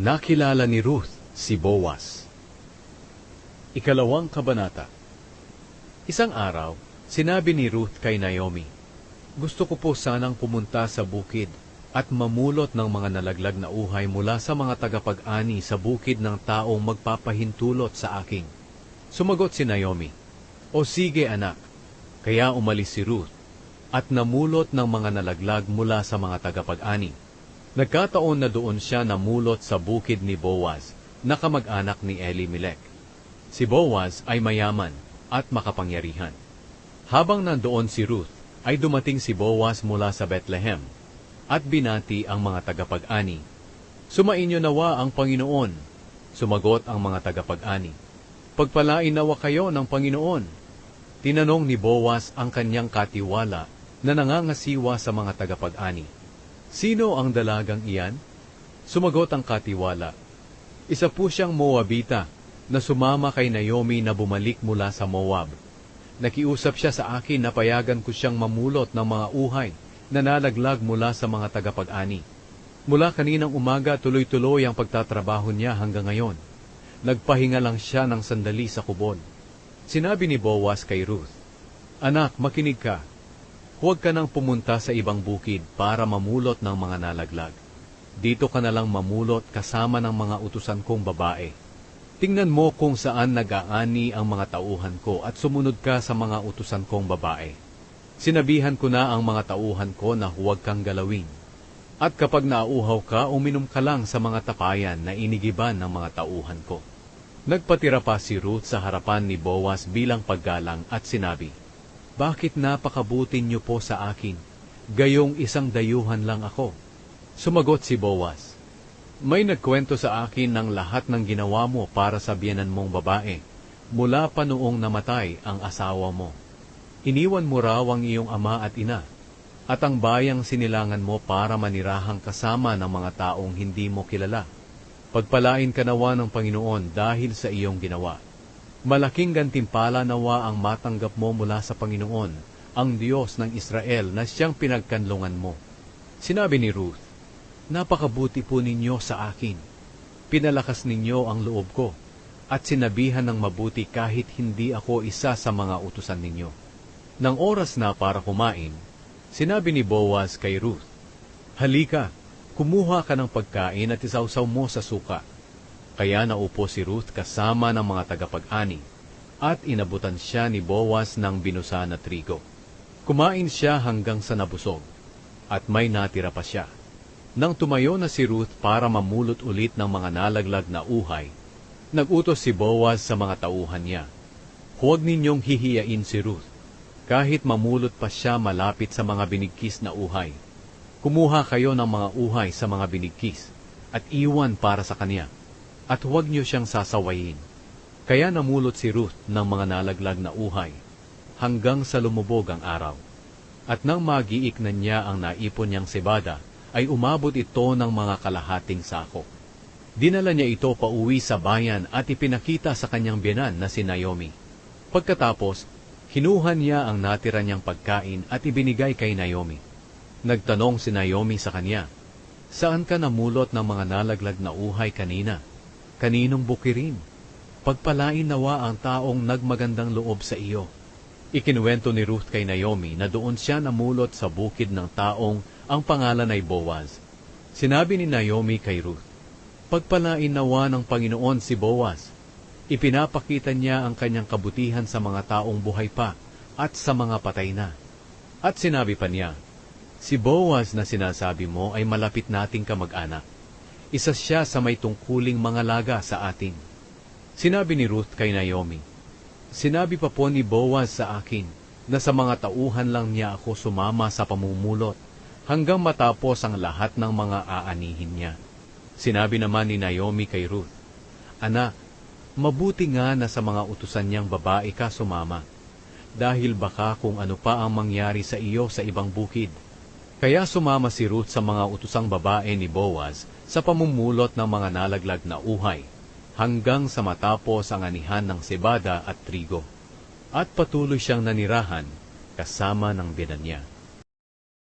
Nakilala ni Ruth si Boaz. Ikalawang kabanata. Isang araw, sinabi ni Ruth kay Naomi, "Gusto ko po sanang pumunta sa bukid at mamulot ng mga nalaglag na uhay mula sa mga tagapag-ani sa bukid ng taong magpapahintulot sa akin." Sumagot si Naomi, "O sige anak." Kaya umalis si Ruth at namulot ng mga nalaglag mula sa mga tagapag-ani. Nagkataon na doon siya namulot sa bukid ni Boaz, na kamag-anak ni Elimelech. Si Boaz ay mayaman at makapangyarihan. Habang nandoon si Ruth, ay dumating si Boaz mula sa Bethlehem at binati ang mga tagapag-ani. "Sumainyo nawa ang Panginoon." Sumagot ang mga tagapag-ani, "Pagpalain nawa kayo ng Panginoon." Tinanong ni Boaz ang kanyang katiwala na nangangasiwa sa mga tagapag-ani, "Sino ang dalagang iyan?" Sumagot ang katiwala, "Isa po siyang Moabita na sumama kay Naomi na bumalik mula sa Moab. Nakiusap siya sa akin na payagan ko siyang mamulot ng mga uhay na nalaglag mula sa mga tagapag-ani. Mula kaninang umaga tuloy-tuloy ang pagtatrabaho niya hanggang ngayon. Nagpahinga lang siya ng sandali sa kubol." Sinabi ni Boaz kay Ruth, "Anak, makinig ka. Huwag ka nang pumunta sa ibang bukid para mamulot ng mga nalaglag. Dito ka na lang mamulot kasama ng mga utusan kong babae. Tingnan mo kung saan nag-aani ang mga tauhan ko at sumunod ka sa mga utusan kong babae. Sinabihan ko na ang mga tauhan ko na huwag kang galawin. At kapag nauuhaw ka, uminom ka lang sa mga tapayan na inigiban ng mga tauhan ko." Nagpatira pa si Ruth sa harapan ni Boaz bilang paggalang at sinabi, "Bakit napakabuti niyo po sa akin? Gayong isang dayuhan lang ako." Sumagot si Boaz, "May nagkwento sa akin ng lahat ng ginawa mo para sa biyenan mong babae, mula pa noong namatay ang asawa mo. Iniwan mo raw ang iyong ama at ina, at ang bayang sinilangan mo para manirahang kasama ng mga taong hindi mo kilala. Pagpalain ka nawa ng Panginoon dahil sa iyong ginawa. Malaking gantimpala nawa ang matanggap mo mula sa Panginoon, ang Diyos ng Israel na siyang pinagkanlungan mo." Sinabi ni Ruth, "Napakabuti po ninyo sa akin. Pinalakas ninyo ang loob ko, at sinabihan ng mabuti kahit hindi ako isa sa mga utusan ninyo." Nang oras na para kumain, sinabi ni Boaz kay Ruth, "Halika, kumuha ka ng pagkain at isawsaw mo sa suka." Kaya naupo si Ruth kasama ng mga tagapag-ani, at inabutan siya ni Boaz ng binusa na trigo. Kumain siya hanggang sa nabusog, at may natira pa siya. Nang tumayo na si Ruth para mamulot ulit ng mga nalaglag na uhay, nagutos si Boaz sa mga tauhan niya, "Huwag ninyong hihiyain si Ruth, kahit mamulot pa siya malapit sa mga binigkis na uhay. Kumuha kayo ng mga uhay sa mga binigkis, at iwan para sa kanya, at huwag niyo siyang sasawayin." Kaya namulot si Ruth ng mga nalaglag na uhay, hanggang sa lumubog ang araw. At nang magiik na niya ang naipon niyang sebada, ay umabot ito ng mga kalahating sako. Dinala niya ito pauwi sa bayan at ipinakita sa kanyang biyenan na si Naomi. Pagkatapos, kinuha niya ang natira niyang pagkain at ibinigay kay Naomi. Nagtanong si Naomi sa kanya, "Saan ka namulot ng mga nalaglag na uhay kanina? Kaninong bukirin? Pagpalain nawa ang taong nagmagandang loob sa iyo." Ikinuwento ni Ruth kay Naomi na doon siya namulot sa bukid ng taong ang pangalan ay Boaz. Sinabi ni Naomi kay Ruth, "Pagpalain nawa ng Panginoon si Boaz." Ipinapakita niya ang kanyang kabutihan sa mga taong buhay pa at sa mga patay na. At sinabi pa niya, "Si Boaz na sinasabi mo ay malapit nating kamag-anak. Isa siya sa may tungkuling mga laga sa atin." Sinabi ni Ruth kay Naomi, "Sinabi pa po ni Boaz sa akin na sa mga tauhan lang niya ako sumama sa pamumulot hanggang matapos ang lahat ng mga aanihin niya." Sinabi naman ni Naomi kay Ruth, "Anak, mabuti nga na sa mga utusan niyang babae ka sumama, dahil baka kung ano pa ang mangyari sa iyo sa ibang bukid." Kaya sumama si Ruth sa mga utusang babae ni Boaz sa pamumulot ng mga nalaglag na uhay, hanggang sa matapos ang anihan ng sebada at trigo. At patuloy siyang nanirahan kasama ng biyenan niya.